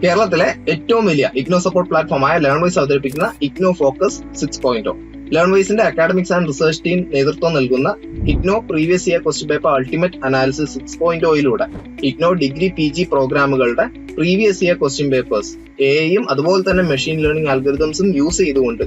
കേരളത്തിലെ ഏറ്റവും വലിയ ഇഗ്നോ സപ്പോർട്ട് പ്ലാറ്റ്ഫോമായ ലേൺവൈസ് അവതരിപ്പിക്കുന്ന ഇഗ്നോ ഫോക്കസ് 6.0. ലേൺവൈസിന്റെ അക്കാഡമിക്സ് ആൻഡ് റിസർച്ച് ടീം നേതൃത്വം നൽകുന്ന IGNOU previous year question paper ultimate analysis 6.0യിലൂടെ ഇഗ്നോ ഡിഗ്രി PG പ്രോഗ്രാമുകളുടെ പ്രീവിയസ് ഇയർ ക്വസ്റ്റ്യൻ പേപ്പേഴ്സ് എയും അതുപോലെ തന്നെ മെഷീൻ ലേണിംഗ് അൽഗോരിതംസും യൂസ് ചെയ്തുകൊണ്ട്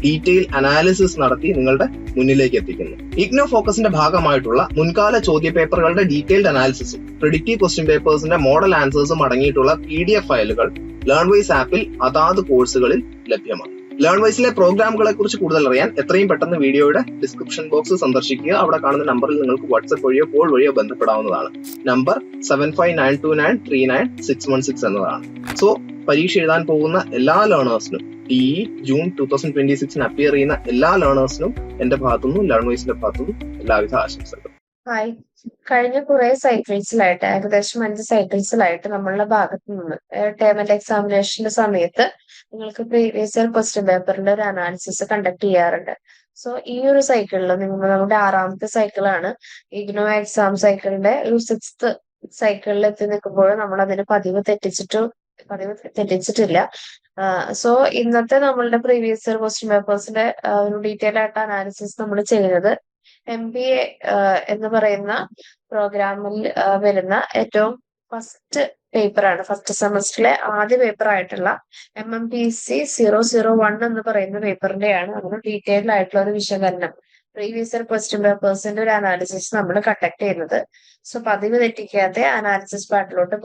ഡീറ്റെയിൽ അനാലിസിസ് നടത്തി നിങ്ങളുടെ മുന്നിലേക്ക് എത്തിക്കുന്നു. ഇഗ്നോ ഫോക്കസിന്റെ ഭാഗമായിട്ടുള്ള മുൻകാല ചോദ്യ പേപ്പറുകളുടെ ഡീറ്റെയിൽഡ് അനാലിസിസും പ്രിഡിക്റ്റീവ് ക്വസ്റ്റ്യൻ പേപ്പേഴ്സിന്റെ മോഡൽ ആൻസേഴ്സും അടങ്ങിയിട്ടുള്ള PDF ഫയലുകൾ ലേൺവൈസ് ആപ്പിൽ അതാത് കോഴ്സുകളിൽ ലഭ്യമാണ്. ലേൺവൈസിലെ പ്രോഗ്രാമുകളെ കുറിച്ച് കൂടുതൽ അറിയാൻ എത്രയും പെട്ടെന്ന് വീഡിയോയുടെ ഡിസ്ക്രിപ്ഷൻ ബോക്സ് സന്ദർശിക്കുക. അവിടെ കാണുന്ന നമ്പറിൽ നിങ്ങൾക്ക് വാട്സ്ആപ്പ് വഴിയോ കോൾ വഴിയോ ബന്ധപ്പെടാവുന്നതാണ്. നമ്പർ 7592939616 എന്നതാണ്. സോ പരീക്ഷ എഴുതാൻ പോകുന്ന എല്ലാ ലേണേഴ്സിനും ജൂൺ 2026 അപ്പിയർ ചെയ്യുന്ന എല്ലാ ലേണേഴ്സിനും എന്റെ ഭാഗത്തുനിന്നും ലേൺവൈസിന്റെ ഭാഗത്തുനിന്നും എല്ലാവിധ ആശംസകളും. ഹായ്, കഴിഞ്ഞ കുറെ സൈക്കിൾസിലായിട്ട് ഏകദേശം 5 സൈക്കിൾസിലായിട്ട് നമ്മളുടെ ഭാഗത്തു നിന്ന് ടേം ആൻഡ് എക്സാമിനേഷന്റെ സമയത്ത് നിങ്ങൾക്ക് പ്രീവിയസ് ഇയർ ക്വസ്റ്റ്യൻ പേപ്പറിന്റെ ഒരു അനാലിസിസ് കണ്ടക്ട് ചെയ്യാറുണ്ട്. സോ ഈ ഒരു സൈക്കിളിൽ നമ്മുടെ 6ാമത്തെ സൈക്കിളാണ്. ഇഗ്നോ എക്സാം സൈക്കിളിന്റെ ഒരു 6th സൈക്കിളിൽ എത്തി നിൽക്കുമ്പോൾ നമ്മൾ അതിന് പതിവ് തെറ്റിച്ചിട്ടില്ല. സോ ഇന്നത്തെ നമ്മളുടെ പ്രീവിയസ് ഇയർ ക്വസ്റ്റ്യൻ പേപ്പേഴ്സിന്റെ ഒരു ഡീറ്റെയിൽ ആയിട്ട് അനാലിസിസ് നമ്മൾ ചെയ്യുന്നത് MBA എന്ന് പറയുന്ന പ്രോഗ്രാമിൽ വരുന്ന ഏറ്റവും ഫസ്റ്റ് പേപ്പറാണ്. ഫസ്റ്റ് സെമസ്റ്ററിലെ ആദ്യ പേപ്പർ ആയിട്ടുള്ള MMPC 001 എന്ന് പറയുന്ന പേപ്പറിന്റെയാണ് നമ്മൾ ഡീറ്റെയിൽഡ് ആയിട്ടുള്ള ഒരു വിശകലനം, പ്രീവിയസ് ഇയർ ക്വസ്റ്റ്യൻ പേപ്പേഴ്സിന്റെ ഒരു അനാലിസിസ് നമ്മൾ കണ്ടക്ട് ചെയ്യുന്നത്. സോ പതിവ് തെറ്റിക്കാതെ അനാലിസിസ് പാർട്ടിലോട്ട്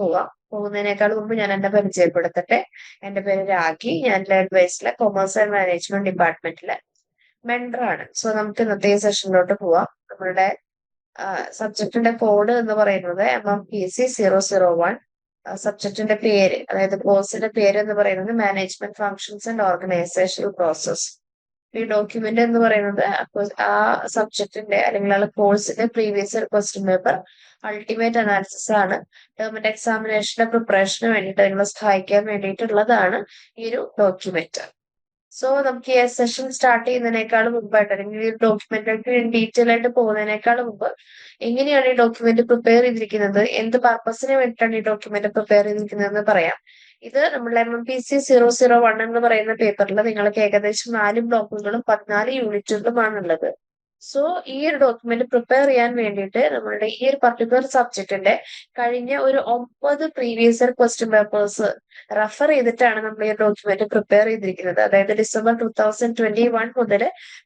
പോകുന്നതിനേക്കാൾ മുമ്പ് ഞാൻ എന്നെ പരിചയപ്പെടുത്തട്ടെ. എന്റെ പേര് രാഖി. ഞാൻ ലേൺവൈസിലെ കൊമേഴ്സ് ആൻഡ് മാനേജ്മെന്റ് ഡിപ്പാർട്ട്മെന്റിലെ മെൻഡറാണ്. സോ നമുക്ക് ഇന്നത്തെ സെഷനിലോട്ട് പോവാം. നമ്മളുടെ സബ്ജക്റ്റിന്റെ കോഡ് എന്ന് പറയുന്നത് MMPC 001. സബ്ജക്റ്റിന്റെ പേര്, അതായത് കോഴ്സിന്റെ പേര് എന്ന് പറയുന്നത് management functions and organisational process. ഈ ഡോക്യുമെന്റ് എന്ന് പറയുന്നത് ആ സബ്ജക്റ്റിന്റെ അല്ലെങ്കിൽ ആ കോഴ്സിന്റെ previous year question paper ultimate analysis ആണ്. ടേം ആൻഡ് എക്സാമിനേഷന്റെ പ്രിപ്പറേഷന് വേണ്ടിയിട്ട് നിങ്ങളെ സഹായിക്കാൻ വേണ്ടിയിട്ടുള്ളതാണ് ഈ ഒരു ഡോക്യുമെന്റ്. സോ നമുക്ക് ഈ സെഷൻ സ്റ്റാർട്ട് ചെയ്യുന്നതിനേക്കാൾ മുമ്പായിട്ട് അല്ലെങ്കിൽ ഈ ഡോക്യുമെന്റിലേക്ക് ഡീറ്റെയിൽ ആയിട്ട് പോകുന്നതിനേക്കാൾ മുമ്പ് എങ്ങനെയാണ് ഈ ഡോക്യുമെന്റ് പ്രിപ്പയർ ചെയ്തിരിക്കുന്നത്, എന്ത് പർപ്പസിന് വേണ്ടിയിട്ടാണ് ഈ ഡോക്യുമെന്റ് പ്രിപ്പയർ ചെയ്തിരിക്കുന്നത് എന്ന് പറയാം. ഇത് നമ്മുടെ MMPC 001 എന്ന് പറയുന്ന പേപ്പറിൽ നിങ്ങൾക്ക് ഏകദേശം 4 ബ്ലോക്കുകളും 14 യൂണിറ്റുകളുമാണുള്ളത്. സോ ഈ ഒരു ഡോക്യുമെന്റ് പ്രിപ്പയർ ചെയ്യാൻ വേണ്ടിയിട്ട് നമ്മളുടെ ഈ ഒരു പർട്ടിക്കുലർ സബ്ജക്റ്റിന്റെ കഴിഞ്ഞ ഒരു 9 previous year question papers refer ചെയ്തിട്ടാണ് നമ്മൾ ഈ ഡോക്യുമെന്റ് പ്രിപ്പയർ ചെയ്തിരിക്കുന്നത്. അതായത് ഡിസംബർ 2021 മുതൽ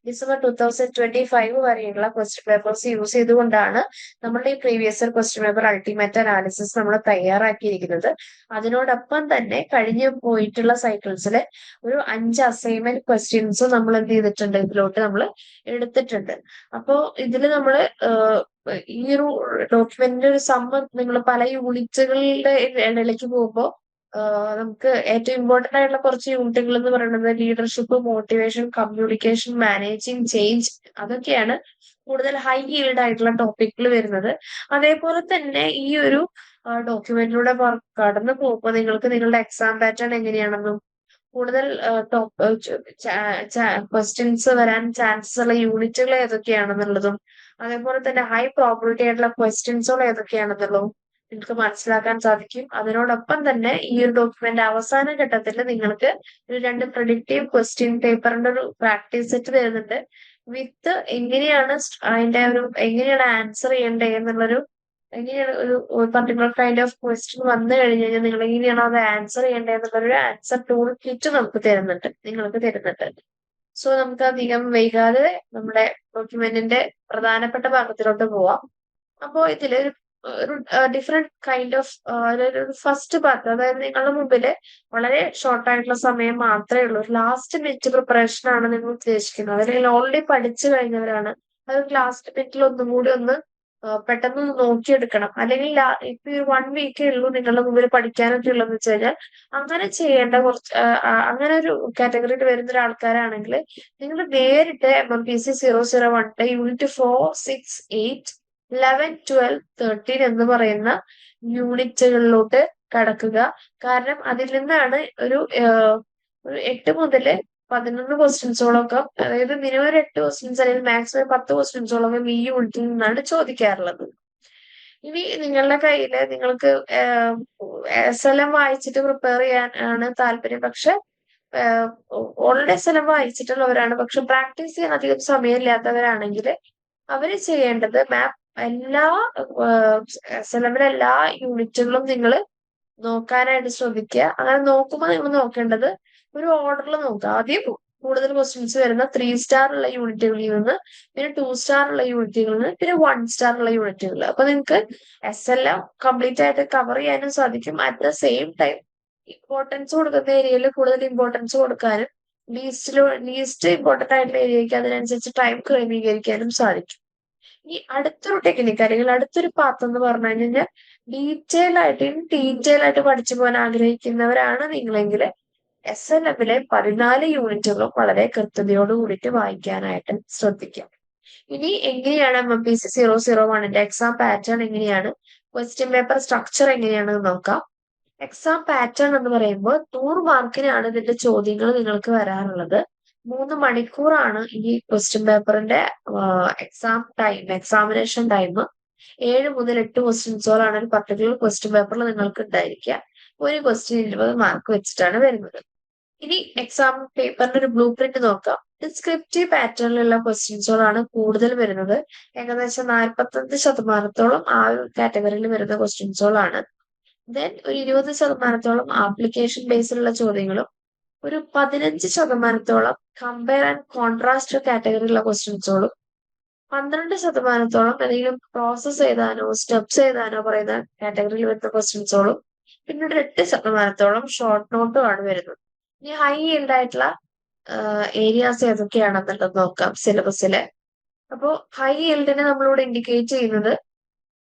ഡിസംബർ 2025 വരെയുള്ള ക്വസ്റ്റ്യൻ പേപ്പേഴ്സ് യൂസ് ചെയ്തുകൊണ്ടാണ് നമ്മളുടെ ഈ previous year question paper ultimate analysis നമ്മൾ തയ്യാറാക്കിയിരിക്കുന്നത്. അതിനോടൊപ്പം തന്നെ കഴിഞ്ഞു പോയിട്ടുള്ള സൈക്കിൾസിലെ ഒരു 5 അസൈൻമെന്റ് ക്വസ്റ്റ്യൻസും നമ്മൾ എന്ത് ചെയ്തിട്ടുണ്ട്, ഇതിലോട്ട് നമ്മൾ എടുത്തിട്ടുണ്ട്. അപ്പോ ഇതില് നമ്മള് ഈ ഒരു ഡോക്യുമെന്റിന്റെ ഒരു നിങ്ങൾ പല യൂണിറ്റുകളുടെ ഇടയിലേക്ക് പോകുമ്പോൾ നമുക്ക് ഏറ്റവും ഇമ്പോർട്ടന്റ് ആയിട്ടുള്ള കുറച്ച് യൂണിറ്റുകൾ എന്ന് പറയുന്നത് leadership, motivation, communication, managing change, അതൊക്കെയാണ് കൂടുതൽ ഹൈ ഈൽഡ് ആയിട്ടുള്ള ടോപ്പിക്കുകൾ വരുന്നത്. അതേപോലെ തന്നെ ഈ ഒരു ഡോക്യുമെന്റിലൂടെ കടന്നു പോകുമ്പോൾ നിങ്ങൾക്ക് നിങ്ങളുടെ എക്സാം പാറ്റേൺ എങ്ങനെയാണെന്നും കൂടുതൽ ക്വസ്റ്റ്യൻസ് വരാൻ ചാൻസസ് ഉള്ള യൂണിറ്റുകൾ ഏതൊക്കെയാണെന്നുള്ളതും അതേപോലെ തന്നെ ഹൈ പ്രോബിലിറ്റി ആയിട്ടുള്ള ക്വസ്റ്റ്യൻസുകൾ ഏതൊക്കെയാണെന്നുള്ളതും നിങ്ങൾക്ക് മനസ്സിലാക്കാൻ സാധിക്കും. അതിനോടൊപ്പം തന്നെ ഈ ഒരു ഡോക്യുമെന്റ് അവസാന ഘട്ടത്തിൽ നിങ്ങൾക്ക് ഒരു 2 പ്രെഡിക്റ്റീവ് ക്വസ്റ്റ്യൻ പേപ്പറിന്റെ ഒരു പ്രാക്ടീസ് സെറ്റ് തരുന്നുണ്ട്. വിത്ത് എങ്ങനെയാണ് എങ്ങനെയാണ് ആൻസർ ചെയ്യേണ്ടത് എന്നുള്ളൊരു, എങ്ങനെയാണ് ഒരു പർട്ടിക്കുലർ കൈൻഡ് ഓഫ് ക്വസ്റ്റ്യൻ വന്നു കഴിഞ്ഞു കഴിഞ്ഞാൽ നിങ്ങൾ എങ്ങനെയാണ് അത് ആൻസർ ചെയ്യേണ്ടത് എന്നുള്ളൊരു ആൻസർ ടൂൾ കിറ്റ് നിങ്ങൾക്ക് തരുന്നുണ്ട്. സോ നമുക്ക് അധികം വൈകാതെ നമ്മുടെ ഡോക്യുമെന്റിന്റെ പ്രധാനപ്പെട്ട ഭാഗത്തിലോട്ട് പോവാം. അപ്പോ ഇതില് ഒരു different kind of first part, അതായത് നിങ്ങളുടെ മുമ്പില് വളരെ ഷോർട്ട് ആയിട്ടുള്ള സമയം മാത്രമേ ഉള്ളൂ. ഒരു ലാസ്റ്റ് മിനിറ്റ് പ്രിപ്പറേഷൻ ആണ് നിങ്ങൾ ഉദ്ദേശിക്കുന്നത്, അല്ലെങ്കിൽ ഓൾറെഡി പഠിച്ചു കഴിഞ്ഞവരാണ് അത് ലാസ്റ്റ് മിനിറ്റിൽ ഒന്നും കൂടി ഒന്ന് പെട്ടെന്ന് നോക്കിയെടുക്കണം, അല്ലെങ്കിൽ ഇപ്പൊ ഈ 1 വീക്കേ ഉള്ളൂ നിങ്ങളുടെ മുമ്പിൽ പഠിക്കാനൊക്കെ ഉള്ളതെന്ന് വെച്ച് കഴിഞ്ഞാൽ അങ്ങനെ ചെയ്യേണ്ട അങ്ങനെ ഒരു കാറ്റഗറിയിൽ വരുന്ന ഒരാൾക്കാരാണെങ്കിൽ നിങ്ങൾ നേരിട്ട് MMPC 001 യൂണിറ്റ് 4, 6, 8, 11, 12, 13 എന്ന് പറയുന്ന യൂണിറ്റുകളിലോട്ട് കടക്കുക. കാരണം അതിൽ നിന്നാണ് ഒരു 8 മുതൽ 11 ക്വസ്റ്റ്യൻസോളൊക്കെ, അതായത് മിനിമം 8 ക്വസ്റ്റ്യൻസ് അല്ലെങ്കിൽ മാക്സിമം 10 ക്വസ്റ്റ്യൻസോളൊക്കെ ഈ യൂണിറ്റിൽ നിന്നാണ് ചോദിക്കാറുള്ളത്. ഇനി നിങ്ങളുടെ കയ്യില് നിങ്ങൾക്ക് SLM വായിച്ചിട്ട് പ്രിപ്പയർ ചെയ്യാൻ ആണ് താല്പര്യം, പക്ഷെ ഓൾറെഡി SLM വായിച്ചിട്ടുള്ളവരാണ്, പക്ഷെ പ്രാക്ടീസ് ചെയ്യാൻ അധികം സമയമില്ലാത്തവരാണെങ്കിൽ അവര് ചെയ്യേണ്ടത് എല്ലാ SLM-ലെ എല്ലാ യൂണിറ്റുകളും നിങ്ങൾ നോക്കാനായിട്ട് ശ്രമിക്കുക. അങ്ങനെ നോക്കുമ്പോൾ നിങ്ങൾ നോക്കേണ്ടത് ഒരു ഓർഡറിൽ നോക്കുക. ആദ്യം കൂടുതൽ ക്വസ്റ്റ്യൻസ് വരുന്ന 3 സ്റ്റാർ ഉള്ള യൂണിറ്റുകളിൽ നിന്ന്, പിന്നെ 2 സ്റ്റാർ ഉള്ള യൂണിറ്റുകളിൽ നിന്ന്, പിന്നെ 1 സ്റ്റാർ ഉള്ള യൂണിറ്റുകൾ. അപ്പൊ നിങ്ങൾക്ക് SLM കംപ്ലീറ്റ് ആയിട്ട് കവർ ചെയ്യാനും സാധിക്കും. At the same time importance കൊടുക്കുന്ന ഏരിയയിൽ കൂടുതൽ ഇമ്പോർട്ടൻസ് കൊടുക്കാനും, ലീസ്റ്റ് ഇമ്പോർട്ടന്റ് ആയിട്ടുള്ള ഏരിയയ്ക്ക് അതിനനുസരിച്ച് ടൈം ക്രമീകരിക്കാനും സാധിക്കും. ഈ അടുത്തൊരു ടെക്നിക്ക് അല്ലെങ്കിൽ അടുത്തൊരു പാത്ത് എന്ന് പറഞ്ഞു കഴിഞ്ഞാൽ ഡീറ്റെയിൽ ആയിട്ട് പഠിച്ചു പോകാൻ ആഗ്രഹിക്കുന്നവരാണ് നിങ്ങളെങ്കിൽ SLM-ലെ 14 യൂണിറ്റുകളും വളരെ കൃത്യതയോട് കൂടിയിട്ട് വായിക്കാനായിട്ട് ശ്രദ്ധിക്കാം. ഇനി എങ്ങനെയാണ് MMPC 001-ന്റെ എക്സാം പാറ്റേൺ എങ്ങനെയാണ്, ക്വസ്റ്റ്യൻ പേപ്പർ സ്ട്രക്ചർ എങ്ങനെയാണെന്ന് നോക്കാം. എക്സാം പാറ്റേൺ എന്ന് പറയുമ്പോൾ 100 മാർക്കിനാണ് ഇതിന്റെ ചോദ്യങ്ങൾ നിങ്ങൾക്ക് വരാറുള്ളത്. 3 മണിക്കൂറാണ് ഈ ക്വസ്റ്റ്യൻ പേപ്പറിന്റെ എക്സാമിനേഷൻ ടൈം. 7 മുതൽ 8 ക്വസ്റ്റ്യൻസോളാണ് ഒരു പർട്ടിക്കുലർ ക്വസ്റ്റ്യൻ പേപ്പറിൽ നിങ്ങൾക്ക് ഉണ്ടായിരിക്കുക. ഒരു ക്വസ്റ്റ്യൻ 20 മാർക്ക് വെച്ചിട്ടാണ് വരുന്നത്. ഇനി എക്സാം പേപ്പറിന്റെ ഒരു ബ്ലൂ പ്രിന്റ് നോക്കാം. ഡിസ്ക്രിപ്റ്റീവ് പാറ്റേണിലുള്ള ക്വസ്റ്റ്യൻസുകളാണ് കൂടുതൽ വരുന്നത്. ഏകദേശം 45% ആ ഒരു കാറ്റഗറിയിൽ വരുന്ന ക്വസ്റ്റ്യൻസുകളാണ്. ദെൻ ഒരു 20% ആപ്ലിക്കേഷൻ ബേസിലുള്ള ചോദ്യങ്ങളും, ഒരു 15% കമ്പയർ ആൻഡ് കോൺട്രാസ്റ്റ് കാറ്റഗറിയിലുള്ള ക്വസ്റ്റ്യൻസുകളും, 12% എന്തെങ്കിലും പ്രോസസ് ചെയ്താനോ സ്റ്റെപ്സ് ചെയ്താനോ പറയുന്ന കാറ്റഗറിയിൽ വരുന്ന ക്വസ്റ്റ്യൻസുകളും, പിന്നെ ഒരു 8% ഷോർട്ട് നോട്ടും ആണ് വരുന്നത്. ഇനി ഹൈ ഈൽഡ് ആയിട്ടുള്ള ഏരിയാസ് ഏതൊക്കെയാണെന്നുള്ളത് നോക്കാം സിലബസിലെ. അപ്പോൾ ഹൈ ഈൽഡിനെ നമ്മളിവിടെ ഇൻഡിക്കേറ്റ് ചെയ്യുന്നത്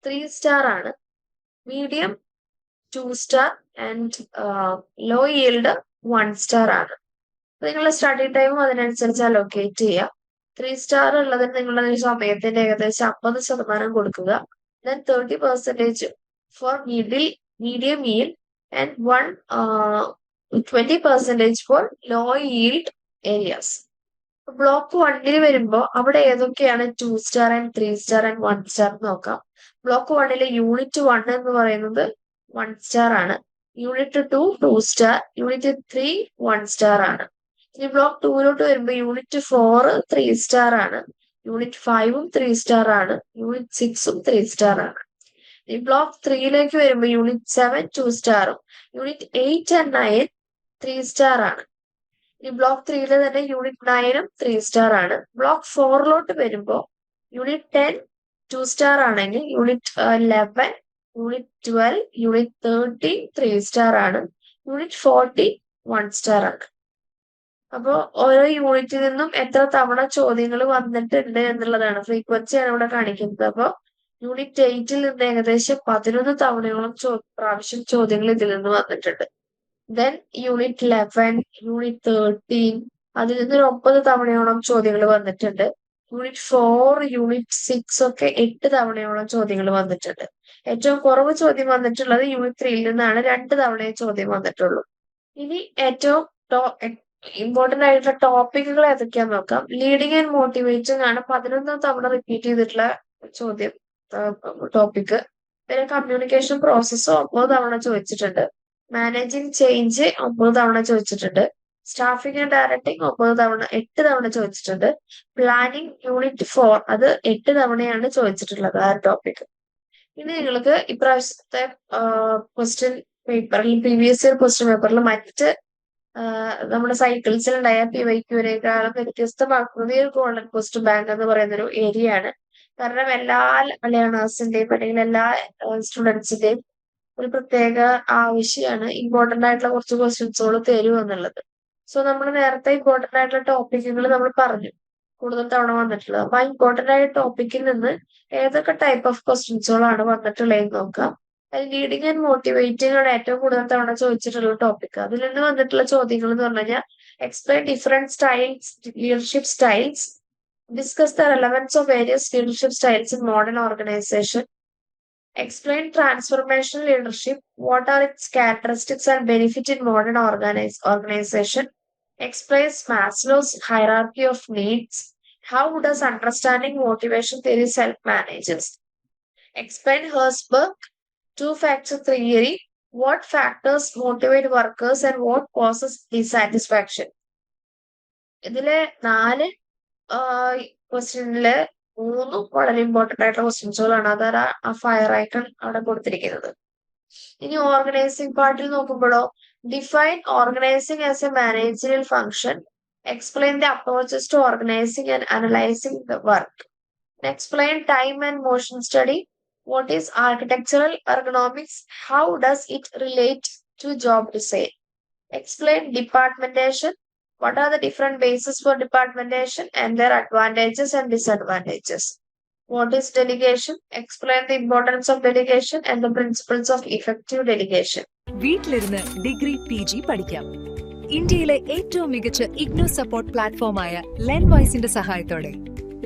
3 സ്റ്റാർ ആണ്, medium 2 star and low yield 1 star ആണ്. നിങ്ങളുടെ സ്റ്റഡി ടൈമും അതിനനുസരിച്ച് അലോക്കേറ്റ് ചെയ്യുക. 3 സ്റ്റാർ ഉള്ളതിന് നിങ്ങളുടെ സമയത്തിന്റെ ഏകദേശം 50% കൊടുക്കുക. Then 30% for medium yield and 20% for low yield areas. Block 1-ൽ വരുമ്പോൾ അവിടെ ഏതൊക്കെയാണ് 2 star and 3 star and 1 star നോക്കാം. ബ്ലോക്ക് 1-ലെ യൂണിറ്റ് 1 എന്ന് പറയുന്നത് 1 സ്റ്റാർ ആണ്, യൂണിറ്റ് 2 2 സ്റ്റാർ, യൂണിറ്റ് 3 1 സ്റ്റാർ ആണ്. ഇനി ബ്ലോക്ക് 2-ലോട്ട് വരുമ്പോൾ യൂണിറ്റ് 4 3 സ്റ്റാർ ആണ്, യൂണിറ്റ് 5ഉം 3 സ്റ്റാർ ആണ്, യൂണിറ്റ് 6ഉം 3 സ്റ്റാർ ആണ്. ഈ ബ്ലോക്ക് 3-ലേക്ക് വരുമ്പോൾ യൂണിറ്റ് 7 2 സ്റ്റാറും, യൂണിറ്റ് 8 ആൻഡ് 9 3 സ്റ്റാർ ആണ്. ഈ ബ്ലോക്ക് 3-ലെ തന്നെ യൂണിറ്റ് 9ഉം 3 സ്റ്റാർ ആണ്. ബ്ലോക്ക് 4-ലോട്ട് വരുമ്പോൾ യൂണിറ്റ് 10 2 സ്റ്റാർ ആണെങ്കിൽ, യൂണിറ്റ് 11 യൂണിറ്റ് 12 യൂണിറ്റ് 13 3 സ്റ്റാർ ആണ്, യൂണിറ്റ് 40 1 സ്റ്റാർ ആണ്. അപ്പോൾ ഓരോ യൂണിറ്റിൽ നിന്നും എത്ര തവണ ചോദ്യങ്ങൾ വന്നിട്ടുണ്ട് എന്നുള്ളതാണ്, ഫ്രീക്വൻസിയാണ് ഇവിടെ കാണിക്കുന്നത്. അപ്പോൾ യൂണിറ്റ് 8-ൽ നിന്ന് ഏകദേശം 11 തവണയോളം പ്രാവശ്യം ചോദ്യങ്ങൾ ഇതിൽ നിന്ന് വന്നിട്ടുണ്ട്. ദെൻ യൂണിറ്റ് 11 യൂണിറ്റ് 13 അതിൽ നിന്ന് ഒരു 9 തവണയോളം ചോദ്യങ്ങൾ വന്നിട്ടുണ്ട്. യൂണിറ്റ് 4 യൂണിറ്റ് 6 ഒക്കെ 8 തവണയോളം ചോദ്യങ്ങൾ വന്നിട്ടുണ്ട്. ഏറ്റവും കുറവ് ചോദ്യം വന്നിട്ടുള്ളത് യൂണിറ്റ് 3-ൽ നിന്നാണ്, 2 തവണയെ ചോദ്യം വന്നിട്ടുള്ളൂ. ഇനി ഏറ്റവും ഇമ്പോർട്ടന്റ് ആയിട്ടുള്ള ടോപ്പിക്കുകൾ ഏതൊക്കെയാന്ന് നോക്കാം. ലീഡിങ് ആൻഡ് മോട്ടിവേറ്റിംഗ് ആണ് 11 തവണ റിപ്പീറ്റ് ചെയ്തിട്ടുള്ള ചോദ്യം ടോപ്പിക്. പിന്നെ കമ്മ്യൂണിക്കേഷൻ പ്രോസസ്സ് 9 തവണ ചോദിച്ചിട്ടുണ്ട്. മാനേജിങ് ചേഞ്ച് 9 തവണ ചോദിച്ചിട്ടുണ്ട്. സ്റ്റാഫിംഗ് ആൻഡ് ഡയറക്ടിങ് 8 തവണ ചോദിച്ചിട്ടുണ്ട്. പ്ലാനിങ് യൂണിറ്റ് 4 അത് 8 തവണയാണ് ചോദിച്ചിട്ടുള്ളത് ആ ടോപ്പിക്. ഇനി നിങ്ങൾക്ക് ഇപ്രാവശ്യത്തെ ക്വസ്റ്റ്യൻ പേപ്പറിൽ പ്രീവിയസ് ഇയർ ക്വസ്റ്റ്യൻ പേപ്പറിൽ മറ്റ് നമ്മുടെ സൈക്കിൾസിലുണ്ടായ PYQ-നേക്കാളും വ്യത്യസ്തമാക്കുന്നത് ഈ ഗോൾഡൻ ക്വസ്റ്റ്യൻ ബാങ്ക് എന്ന് പറയുന്ന ഒരു ഏരിയ ആണ്. കാരണം എല്ലാ ലേണേഴ്സിന്റെയും അല്ലെങ്കിൽ എല്ലാ സ്റ്റുഡൻസിന്റെയും ഒരു പ്രത്യേക ആവശ്യമാണ് ഇമ്പോർട്ടന്റ് ആയിട്ടുള്ള കുറച്ച് ക്വസ്റ്റ്യൻസുകൾ തരൂ എന്നുള്ളത്. സോ നമ്മൾ നേരത്തെ ഇമ്പോർട്ടന്റ് ആയിട്ടുള്ള ടോപ്പിക്കുകൾ നമ്മൾ പറഞ്ഞു കൂടുതൽ തവണ വന്നിട്ടുള്ളത്. അപ്പൊ ആ ഇമ്പോർട്ടന്റ് ആയ ടോപ്പിക്കിൽ നിന്ന് ഏതൊക്കെ ടൈപ്പ് ഓഫ് ക്വസ്റ്റ്യൻസുകളാണ് വന്നിട്ടുള്ളതെന്ന് നോക്കാം. ലീഡിങ് ആൻഡ് മോട്ടിവേറ്റിംഗ് ആണ് ഏറ്റവും കൂടുതൽ തവണ ചോദിച്ചിട്ടുള്ള ടോപ്പിക്. അതിൽ നിന്ന് വന്നിട്ടുള്ള ചോദ്യങ്ങൾ എന്ന് പറഞ്ഞു കഴിഞ്ഞാൽ explain different styles leadership styles, discuss the relevance of various leadership styles in modern organisation, explain transformational leadership, what are its characteristics and benefit in modern organization, explains Maslow's hierarchy of needs, how does understanding motivation theory help managers, Explain Herzberg two-factor theory. What factors motivate workers and what causes dissatisfaction? ഇതിലെ 4 ക്വസ്റ്റ്യനില് 3 വളരെ important ആയിട്ടുള്ള ക്വസ്റ്റ്യൻസുകളാണ്. അതാണ് ആ fire icon അവിടെ കൊടുത്തിരിക്കുന്നത്. ഇനി organising പാർട്ടിൽ നോക്കുമ്പോഴോ, define organising as a managerial function. Explain the approaches to organizing and analyzing the work. Explain time and motion study. What is architectural ergonomics? How does it relate to job design? Explain departmentation. What are the different bases for departmentation and their advantages and disadvantages? What is delegation? Explain the importance of delegation and the principles of effective delegation. വീട്ടിലിരുന്ന് degree PG പഠിക്കാം. ഇന്ത്യയിലെ ഏറ്റവും മികച്ച IGNOU support പ്ലാറ്റ്ഫോമായ ലേൺവൈസിന്റെ സഹായത്തോടെ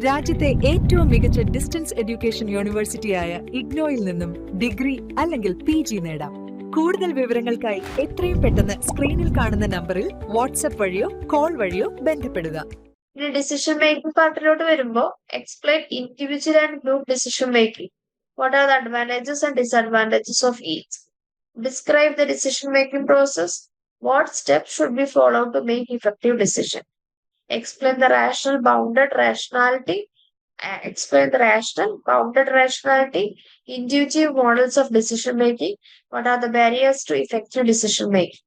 രാജ്യത്തെ ഏറ്റവും മികച്ച distance education യൂണിവേഴ്സിറ്റിയായ ഇഗ്നോയിൽ നിന്നും ഡിഗ്രി അല്ലെങ്കിൽ PG നേടാം. കൂടുതൽ വിവരങ്ങൾക്കായി എത്രയും പെട്ടെന്ന് സ്ക്രീനിൽ കാണുന്ന നമ്പറിൽ വാട്സ്ആപ്പ് വഴിയോ കോൾ വഴിയോ ബന്ധപ്പെടുക. ഇനി ഡിസിഷൻ മേക്കിംഗ് പാർട്ടിലോട്ട് വരുമ്പോൾ, explain individual and group decision making. What are the advantages and disadvantages of each? Describe the decision making process. What steps should be followed to make effective decision? Explain the rational bounded rationality. Explain the rational bounded rationality. Intuitive models of decision making. What are the barriers to effective decision making?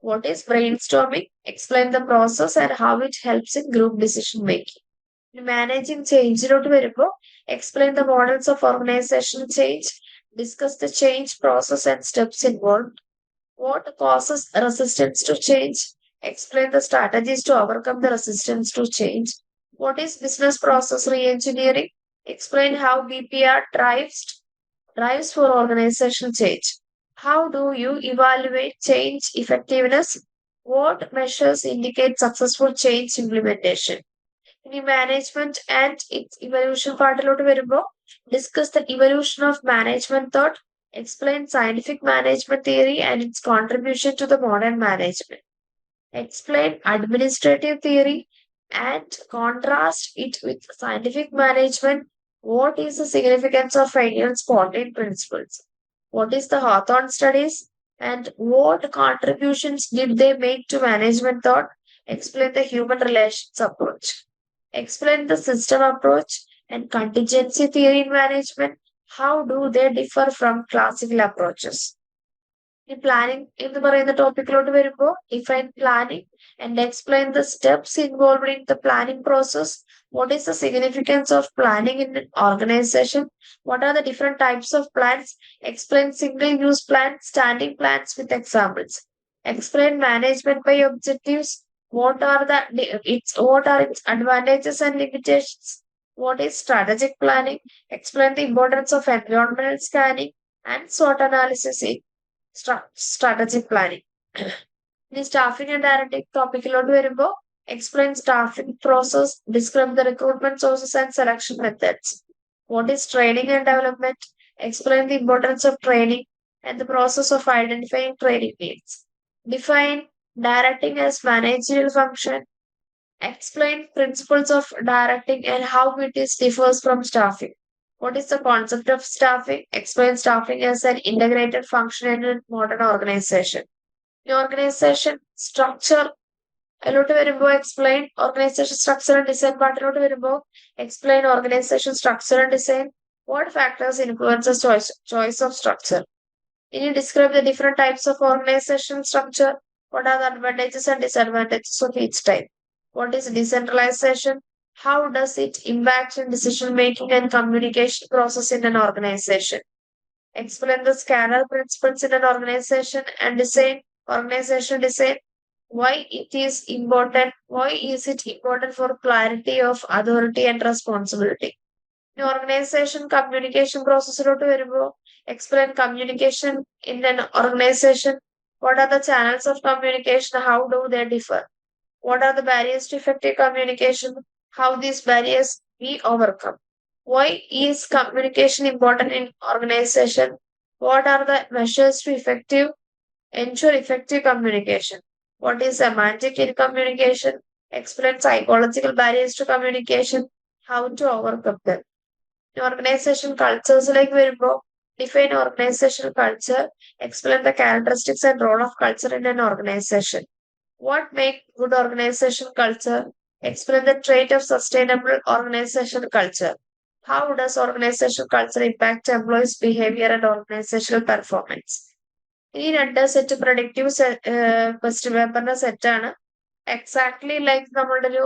What is brainstorming? Explain the process and how it helps in group decision making. Managing change lotu varumbo, explain the models of organizational change. Discuss the change process and steps involved. What causes resistance to change? Explain the strategies to overcome the resistance to change. What is business process reengineering? Explain how BPR drives for organizational change. How do you evaluate change effectiveness? What measures indicate successful change implementation? In management and its evolution പാർട്ടിലോട്ട് വരുമ്പോൾ, discuss the evolution of management thought. Explain scientific management theory and its contribution to the modern management. Explain administrative theory and contrast it with scientific management. What is the significance of Fainian-Spontaneous principles? What is the Hawthorne studies and what contributions did they make to management thought? Explain the human relations approach. Explain the system approach and contingency theory in management. How do they differ from classical approaches? In planning, എന്ന് പറയുന്ന ടോപ്പിക്കിലോട്ട് വരുമ്പോൾ, define planning and explain the steps involved in the planning process. What is the significance of planning in an organization? What are the different types of plans? Explain single-use plans, standing plans with examples. Explain management by objectives. What are its advantages and limitations? What is strategic planning? Explain the importance of environmental scanning and SWOT analysis in strategic planning. In staffing and directing topic, explain staffing process, describe the recruitment sources and selection methods. What is training and development? Explain the importance of training and the process of identifying training needs. Define directing as managerial function. Explain principles of directing and how it differs from staffing. What is the concept of staffing? Explain staffing as an integrated function in a modern organization. The organization structure, explain organization structure and design part. Explain organization structure and design. What factors influence the choice of structure? Can you describe the different types of organization structure? What are the advantages and disadvantages of each type? What is decentralization? How does it impact in decision making and communication process in an organization? Explain the scanner principles in an organization and organization design. Why is it important for clarity of authority and responsibility? In organization communication process, explain communication in an organization. What are the channels of communication? How do they differ? What are the barriers to effective communication? How these barriers be overcome? Why is communication important in organization? What are the measures to ensure effective communication? What is semantic in communication? Explain psychological barriers to communication. How to overcome them. Organisation കൾച്ചേഴ്സിലേക്ക് വരുമ്പോൾ define organisation culture, explain the characteristics and role of culture in an organisation. What make good organisation culture, explain the trait of sustainable organization culture. How does organization culture impact employees' behavior and organizational performance? ഈ രണ്ട് set productive question പേപ്പറിന്റെ സെറ്റാണ്. Exactly like നമ്മളുടെ ഒരു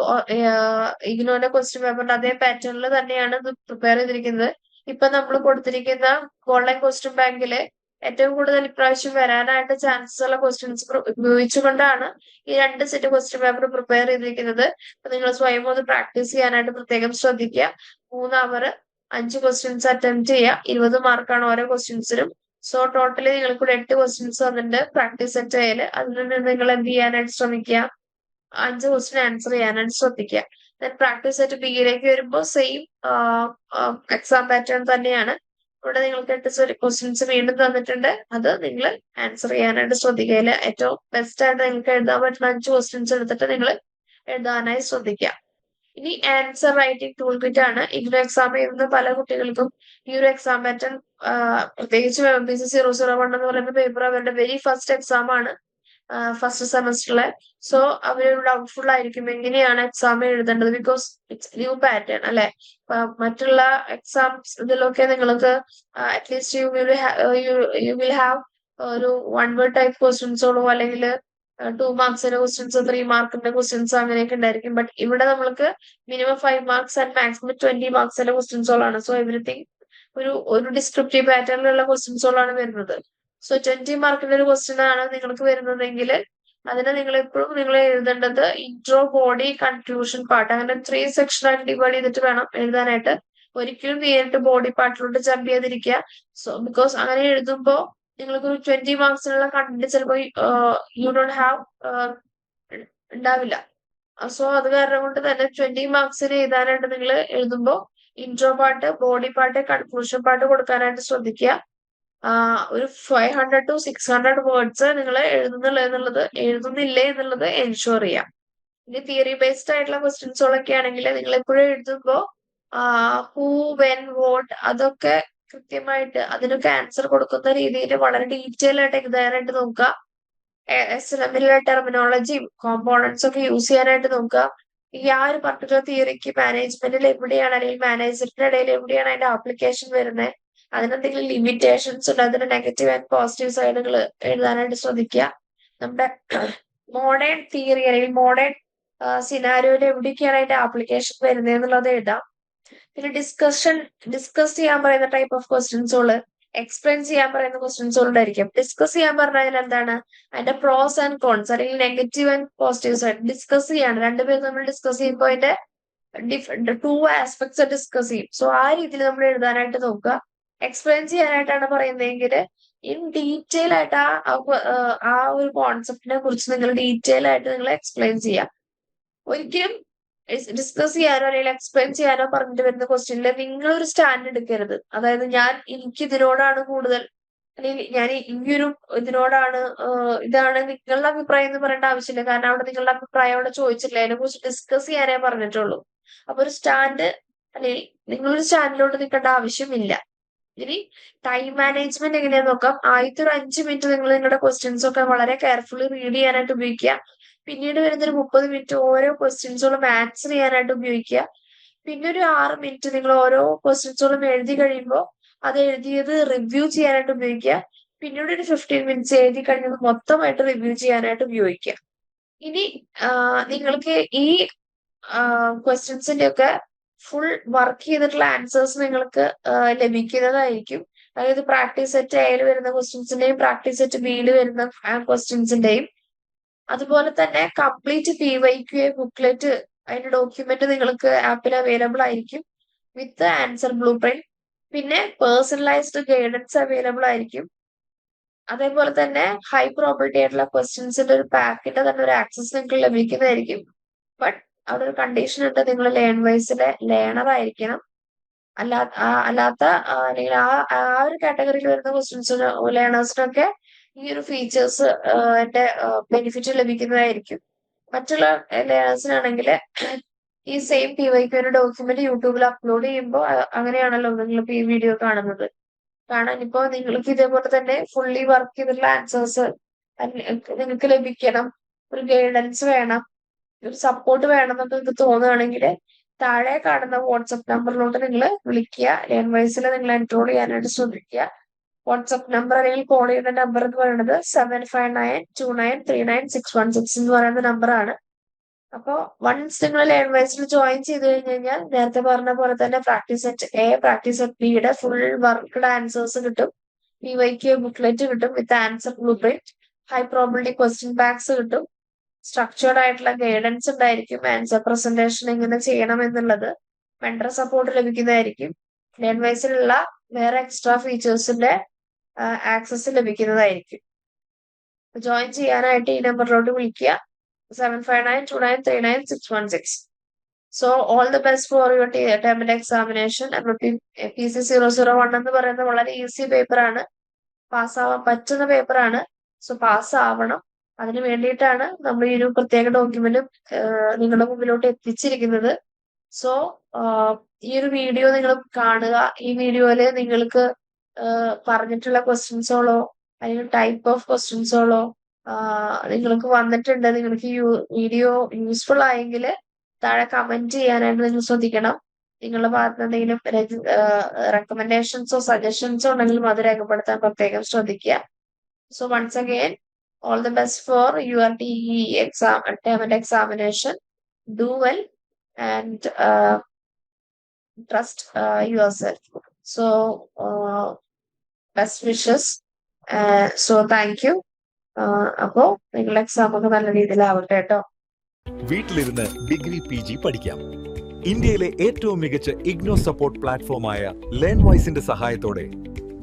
ഇഗ്നോന്റെ question പേപ്പറിന്റെ അതേ പാറ്റേണിൽ തന്നെയാണ് ഇത് പ്രിപ്പയർ ചെയ്തിരിക്കുന്നത്. ഇപ്പൊ നമ്മൾ കൊടുത്തിരിക്കുന്ന ഗോൾഡൻ ക്വസ്റ്റ്യൻ ബാങ്കില് ഏറ്റവും കൂടുതൽ ഇപ്രാവശ്യം വരാനായിട്ട് ചാൻസസ് ഉള്ള ക്വസ്റ്റ്യൻസ് ഉപയോഗിച്ചുകൊണ്ടാണ് ഈ രണ്ട് സെറ്റ് ക്വസ്റ്റ്യൻ പേപ്പർ പ്രിപ്പയർ ചെയ്തിരിക്കുന്നത്. അപ്പൊ നിങ്ങൾ സ്വയം ഒന്ന് പ്രാക്ടീസ് ചെയ്യാനായിട്ട് പ്രത്യേകം ശ്രദ്ധിക്കുക. 3 അവർ 5 ക്വസ്റ്റ്യൻസ് അറ്റംപ്റ്റ് ചെയ്യുക. 20 മാർക്കാണ് ഓരോ ക്വസ്റ്റ്യൻസിനും. സോ ടോട്ടലി നിങ്ങൾക്ക് 8 ക്വസ്റ്റ്യൻസ് വന്നിട്ട് പ്രാക്ടീസ് സെറ്റ് ചെയ്യല്. അതിൽ നിന്ന് നിങ്ങൾ എന്ത് ചെയ്യാനായിട്ട് ശ്രമിക്കുക, 5 ക്വസ്റ്റ്യൻ ആൻസർ ചെയ്യാനായിട്ട് ശ്രദ്ധിക്കുക. ദെൻ പ്രാക്ടീസ് സെറ്റ് ബിയിലേക്ക് വരുമ്പോൾ സെയിം എക്സാം പാറ്റേൺ തന്നെയാണ്. ഇവിടെ നിങ്ങൾക്ക് 8 ക്വസ്റ്റ്യൻസ് വീണ്ടും തന്നിട്ടുണ്ട്. അത് നിങ്ങൾ ആൻസർ ചെയ്യാനായിട്ട് ശ്രദ്ധിക്കുക. ഏറ്റവും ബെസ്റ്റ് ആയിട്ട് നിങ്ങൾക്ക് എഴുതാൻ പറ്റുന്ന 5 ക്വസ്റ്റ്യൻസ് എടുത്തിട്ട് നിങ്ങൾ എഴുതാനായി ശ്രദ്ധിക്കുക. ഇനി ആൻസർ റൈറ്റിംഗ് ടൂൾ കിറ്റ് ആണ്. ഇഗ്നോ എക്സാം എഴുതുന്ന പല കുട്ടികൾക്കും ഈ ഒരു എക്സാം പാറ്റേൺ, പ്രത്യേകിച്ച് MPC 001 എന്ന് പറയുന്ന പേപ്പർ അവരുടെ വെരി ഫസ്റ്റ് എക്സാം ആണ്, ഫസ്റ്റ് സെമസ്റ്ററിലെ. സോ അവരൊരു ഡൗട്ട്ഫുൾ ആയിരിക്കും എങ്ങനെയാണ് എക്സാം എഴുതേണ്ടത്, ബിക്കോസ് ഇറ്റ്സ് ന്യൂ പാറ്റേൺ അല്ലെ. മറ്റുള്ള എക്സാംസ് ഇതിലൊക്കെ നിങ്ങൾക്ക് അറ്റ്ലീസ്റ്റ് യു വിൽ ഹാവ് ഒരു 1 വേർഡ് ടൈപ്പ് ക്വസ്റ്റ്യൻസോളോ അല്ലെങ്കിൽ 2 മാർക്സിന്റെ ക്വസ്റ്റ്യൻസ്, 3 മാർക്കിന്റെ ക്വസ്റ്റ്യൻസ് അങ്ങനെയൊക്കെ ഉണ്ടായിരിക്കും. ബട്ട് ഇവിടെ നമ്മൾക്ക് മിനിമം 5 മാർക്സ് ആൻഡ് മാക്സിമം 20 മാർക്സിന്റെ ക്വസ്റ്റ്യൻസോളാണ്. സോ എവറിത്തിങ് ഒരു ഡിസ്ക്രിപ്റ്റീവ് പാറ്റേണിലുള്ള ക്വസ്റ്റ്യൻസോളാണ് വരുന്നത്. സോ 20 മാർക്കിന്റെ ഒരു ക്വസ്റ്റ്യൻ ആണ് നിങ്ങൾക്ക് വരുന്നതെങ്കിൽ അതിന് നിങ്ങൾ എപ്പോഴും നിങ്ങൾ എഴുതേണ്ടത് ഇൻട്രോ, ബോഡി, കൺക്ലൂഷൻ പാർട്ട്, അങ്ങനെ 3 സെക്ഷൻ ആയിട്ട് ഡിവൈഡ് ചെയ്തിട്ട് വേണം എഴുതാനായിട്ട്. ഒരിക്കലും നേരിട്ട് ബോഡി പാർട്ടിലോട്ട് ജമ്പ് ചെയ്തിരിക്കുക. സോ ബിക്കോസ് അങ്ങനെ എഴുതുമ്പോൾ നിങ്ങൾക്ക് ഒരു 20 മാർക്സിനുള്ള കണ്ടന്റ് ചിലപ്പോൾ യു ഡോണ്ട് ഹാവ് ഉണ്ടാവില്ല. സോ അത് കാരണം കൊണ്ട് തന്നെ 20 മാർക്സിന് എഴുതാനായിട്ട് നിങ്ങൾ എഴുതുമ്പോൾ intro part, body part, conclusion part കൊടുക്കാനായിട്ട് ശ്രദ്ധിക്കുക. ഒരു 500 to 600 വേർഡ്സ് നിങ്ങൾ എഴുതുന്നില്ലേ എന്നുള്ളത് എൻഷുർ ചെയ്യാം. ഇനി തിയറി ബേസ്ഡ് ആയിട്ടുള്ള ക്വസ്റ്റ്യൻസുകളൊക്കെ ആണെങ്കിൽ നിങ്ങൾ എപ്പോഴും എഴുതുമ്പോൾ ഹൂ, വെൻ, വോട്ട് അതൊക്കെ കൃത്യമായിട്ട് അതിനൊക്കെ ആൻസർ കൊടുക്കുന്ന രീതിയിൽ വളരെ ഡീറ്റെയിൽ ആയിട്ട് എഴുതാനായിട്ട് നോക്കുക. SLMലെ ടെർമിനോളജിയും കോമ്പോണൻസ് ഒക്കെ യൂസ് ചെയ്യാനായിട്ട് നോക്കുക. ഈ ഒരു പർട്ടിക്കുലർ തിയറിക്ക് മാനേജ്മെന്റിൽ എവിടെയാണ് അല്ലെങ്കിൽ മാനേജറിന്റെ ഇടയിൽ എവിടെയാണ് അതിന്റെ ആപ്ലിക്കേഷൻ വരുന്നത്, അതിനെന്തെങ്കിലും ലിമിറ്റേഷൻസ് ഉണ്ട്, അതിന്റെ നെഗറ്റീവ് ആൻഡ് പോസിറ്റീവ് സൈഡുകൾ എഴുതാനായിട്ട് ശ്രദ്ധിക്കുക. നമ്മുടെ മോഡേൺ തിയറി അല്ലെങ്കിൽ മോഡേൺ സിനാരിയോയിൽ എവിടെയൊക്കെയാണ് അതിന്റെ ആപ്ലിക്കേഷൻ വരുന്നത് എന്നുള്ളത് എഴുതാം. പിന്നെ ഡിസ്കസ് ചെയ്യാൻ പറയുന്ന ടൈപ്പ് ഓഫ് ക്വസ്റ്റ്യൻസുകള്, എക്സ്പ്ലെയിൻ ചെയ്യാൻ പറയുന്ന ക്വസ്റ്റ്യൻസുകൾ ഉണ്ടായിരിക്കും. ഡിസ്കസ് ചെയ്യാൻ പറഞ്ഞാൽ എന്താണ്, അതിന്റെ പ്രോസ് ആൻഡ് കോൺസ് അല്ലെങ്കിൽ negative and positive side discuss ചെയ്യാണ്. രണ്ടുപേരും നമ്മൾ ഡിസ്കസ് ചെയ്യുമ്പോൾ അതിന്റെ 2 ആസ്പെക്ട്സ് ഡിസ്കസ് ചെയ്യും. സോ ആ രീതിയിൽ നമ്മൾ എഴുതാനായിട്ട് നോക്കുക. എക്സ്പ്ലെയിൻ ചെയ്യാനായിട്ടാണ് പറയുന്നതെങ്കിൽ ഇൻ ഡീറ്റെയിൽ ആയിട്ട് ആ ഒരു കോൺസെപ്റ്റിനെ കുറിച്ച് നിങ്ങൾ ഡീറ്റെയിൽ ആയിട്ട് നിങ്ങൾ എക്സ്പ്ലെയിൻ ചെയ്യാം. ഒരിക്കലും ഡിസ്കസ് ചെയ്യാനോ അല്ലെങ്കിൽ എക്സ്പ്ലെയിൻ ചെയ്യാനോ പറഞ്ഞിട്ട് വരുന്ന ക്വസ്റ്റ്യനിൽ നിങ്ങളൊരു സ്റ്റാൻഡ് എടുക്കരുത്. അതായത് എനിക്ക് ഇതിനോടാണ് കൂടുതൽ, അല്ലെങ്കിൽ ഞാൻ ഈയൊരു ഇതിനോടാണ്, ഇതാണ് നിങ്ങളുടെ അഭിപ്രായം എന്ന് പറയേണ്ട ആവശ്യമില്ല. കാരണം അവിടെ നിങ്ങളുടെ അഭിപ്രായം അവിടെ ചോദിച്ചില്ല, അതിനെ കുറിച്ച് ഡിസ്കസ് ചെയ്യാനേ പറഞ്ഞിട്ടുള്ളൂ. അപ്പൊ ഒരു സ്റ്റാൻഡ് അല്ലെങ്കിൽ നിങ്ങളൊരു സ്റ്റാൻഡിലോട്ട് നിൽക്കേണ്ട ആവശ്യമില്ല. ഇനി ടൈം മാനേജ്മെന്റ് എങ്ങനെയാന്ന് നോക്കാം. ആദ്യത്തെ ഒരു 5 മിനിറ്റ് നിങ്ങൾ നിങ്ങളുടെ ക്വസ്റ്റ്യൻസ് ഒക്കെ വളരെ കെയർഫുള്ളി റീഡ് ചെയ്യാനായിട്ട് ഉപയോഗിക്കുക. പിന്നീട് വരുന്നൊരു 30 മിനിറ്റ് ഓരോ ക്വസ്റ്റ്യൻസുകളും ആൻസർ ചെയ്യാനായിട്ട് ഉപയോഗിക്കുക. പിന്നെ ഒരു 6 മിനിറ്റ് നിങ്ങൾ ഓരോ ക്വസ്റ്റ്യൻസുകളും എഴുതി കഴിയുമ്പോൾ അത് എഴുതിയത് റിവ്യൂ ചെയ്യാനായിട്ട് ഉപയോഗിക്കുക. പിന്നീട് ഒരു 15 മിനിറ്റ്സ് എഴുതി കഴിഞ്ഞത് മൊത്തമായിട്ട് റിവ്യൂ ചെയ്യാനായിട്ട് ഉപയോഗിക്കുക. ഇനി നിങ്ങൾക്ക് ഈ ക്വസ്റ്റ്യൻസിന്റെ ഒക്കെ ഫുൾ വർക്ക് ചെയ്തിട്ടുള്ള ആൻസേഴ്സ് നിങ്ങൾക്ക് ലഭിക്കുന്നതായിരിക്കും. അതായത് പ്രാക്ടീസ് സെറ്റ് എയിൽ വരുന്ന ക്വസ്റ്റ്യൻസിന്റെയും പ്രാക്ടീസ് സെറ്റ് ബിയിൽ വരുന്ന ക്വസ്റ്റ്യൻസിന്റെയും, അതുപോലെ തന്നെ കംപ്ലീറ്റ് PYQA ബുക്ക്ലെറ്റ് അതിന്റെ ഡോക്യുമെന്റ് നിങ്ങൾക്ക് ആപ്പിൽ അവൈലബിൾ ആയിരിക്കും വിത്ത് ആൻസർ ബ്ലൂ പ്രിന്റ്. പിന്നെ പേഴ്സണലൈസ്ഡ് ഗൈഡൻസ് അവൈലബിൾ ആയിരിക്കും. അതേപോലെ തന്നെ ഹൈ പ്രോബിലിറ്റി ആയിട്ടുള്ള ക്വസ്റ്റ്യൻസിന്റെ ഒരു പാക്കിന്റെ തന്നെ ഒരു ആക്സസ് നിങ്ങൾക്ക് ലഭിക്കുന്നതായിരിക്കും. ബട്ട് അവിടെ ഒരു കണ്ടീഷൻ ഉണ്ട്, നിങ്ങൾ ലേൺവൈസിലെ ലേണർ ആയിരിക്കണം. അല്ലാത്ത അല്ലെങ്കിൽ ആ ഒരു കാറ്റഗറിയിൽ വരുന്ന ക്വസ്റ്റ്യൻസിന് ലേണേഴ്സിനൊക്കെ ഈ ഒരു ഫീച്ചേഴ്സ് ബെനിഫിറ്റ് ലഭിക്കുന്നതായിരിക്കും. മറ്റുള്ള ലേണേഴ്സിനാണെങ്കിൽ ഈ സെയിം PYQ ഒരു ഡോക്യുമെന്റ് യൂട്യൂബിൽ അപ്ലോഡ് ചെയ്യുമ്പോൾ അങ്ങനെയാണല്ലോ നിങ്ങൾ ഈ വീഡിയോ കാണുന്നത്. കാണാൻ ഇപ്പോ നിങ്ങൾക്ക് ഇതേപോലെ തന്നെ ഫുള്ളി വർക്ക് ചെയ്തിട്ടുള്ള ആൻസേഴ്സ് നിങ്ങൾക്ക് ലഭിക്കണം, ഒരു ഗൈഡൻസ് വേണം, ഒരു സപ്പോർട്ട് വേണം എന്നൊക്കെ നിങ്ങൾക്ക് തോന്നുകയാണെങ്കിൽ താഴെ കാണുന്ന വാട്സപ്പ് നമ്പറിലോട്ട് നിങ്ങൾ വിളിക്കുക. ലേൺവൈസിൽ നിങ്ങൾ എൻറോൾ ചെയ്യാനായിട്ട് ശ്രമിക്കുക. വാട്സപ്പ് നമ്പർ അല്ലെങ്കിൽ കോൾ ചെയ്യുന്ന നമ്പർ എന്ന് പറയുന്നത് 7592939616 എന്ന് പറയുന്ന നമ്പറാണ്. അപ്പോൾ വൺസ് നിങ്ങൾ ലേൺവൈസിൽ ജോയിൻ ചെയ്ത് കഴിഞ്ഞാൽ നേരത്തെ പറഞ്ഞ പോലെ തന്നെ practice set A, practice set ബിയുടെ ഫുൾ വർക്ക്ഡ് ആൻസേഴ്സ് കിട്ടും. PYQ ബുക്ക്ലെറ്റ് കിട്ടും വിത്ത് answer blue print. High probability question banks കിട്ടും. സ്ട്രക്ചേർഡ് ആയിട്ടുള്ള ഗൈഡൻസ് ഉണ്ടായിരിക്കും. ആൻസർ പ്രസന്റേഷൻ എങ്ങനെ ചെയ്യണം എന്നുള്ളത് മെന്റർ സപ്പോർട്ട് ലഭിക്കുന്നതായിരിക്കും. ലേൺവൈസിലുള്ള വേറെ എക്സ്ട്രാ ഫീച്ചേഴ്സിന്റെ ആക്സസ് ലഭിക്കുന്നതായിരിക്കും. ജോയിൻ ചെയ്യാനായിട്ട് ഈ നമ്പറിലോട്ട് വിളിക്കുക 7592939616. So all the best for your term examination. PC001 എന്ന് പറയുന്നത് വളരെ ഈസി പേപ്പറാണ്, പാസ്സാവാൻ പറ്റുന്ന പേപ്പറാണ്. സോ പാസ്സാവണം. അതിന് വേണ്ടിയിട്ടാണ് നമ്മൾ ഈ ഒരു പ്രത്യേക ഡോക്യുമെന്റ് നിങ്ങളുടെ മുമ്പിലോട്ട് എത്തിച്ചിരിക്കുന്നത്. സോ ഈ ഒരു വീഡിയോ നിങ്ങൾ കാണുക. ഈ വീഡിയോയില് നിങ്ങൾക്ക് പറഞ്ഞിട്ടുള്ള ക്വസ്റ്റ്യൻസോളോ അല്ലെങ്കിൽ ടൈപ്പ് ഓഫ് ക്വസ്റ്റ്യൻസോളോ നിങ്ങൾക്ക് വന്നിട്ടുണ്ട്, നിങ്ങൾക്ക് ഈ വീഡിയോ യൂസ്ഫുൾ ആയെങ്കിൽ താഴെ കമന്റ് ചെയ്യാനായിട്ട് നിങ്ങൾ ശ്രദ്ധിക്കണം. നിങ്ങളുടെ ഭാഗത്ത് എന്തെങ്കിലും റെക്കമെൻഡേഷൻസോ സജഷൻസോ ഉണ്ടെങ്കിലും അത് രേഖപ്പെടുത്താൻ പ്രത്യേകം ശ്രദ്ധിക്കുക. So once again all the best for your TE exam, term examination. Do well and trust yourself. So best wishes. So thank you. അപ്പോ നിങ്ങളുടെ എക്സാം ഒക്കെ നല്ല രീതിയിലാവട്ടെ കേട്ടോ. വീട്ടിലിരുന്ന് ഡിഗ്രി PG പഠിക്കാം. ഇന്ത്യയിലെ ഏറ്റവും മികച്ച ഇഗ്നോ സപ്പോർട്ട് പ്ലാറ്റ്ഫോമായ ലേൺവൈസിന്റെ സഹായത്തോടെ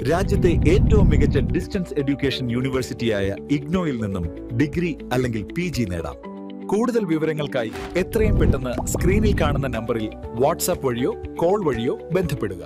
രാജ്യത്തെ ഏറ്റവും മികച്ച ഡിസ്റ്റൻസ് എഡ്യൂക്കേഷൻ യൂണിവേഴ്സിറ്റിയായ ഇഗ്നോയിൽ നിന്നും ഡിഗ്രി അല്ലെങ്കിൽ PG നേടാം. കൂടുതൽ വിവരങ്ങൾക്കായി എത്രയും പെട്ടെന്ന് സ്ക്രീനിൽ കാണുന്ന നമ്പറിൽ വാട്സാപ്പ് വഴിയോ കോൾ വഴിയോ ബന്ധപ്പെടുക.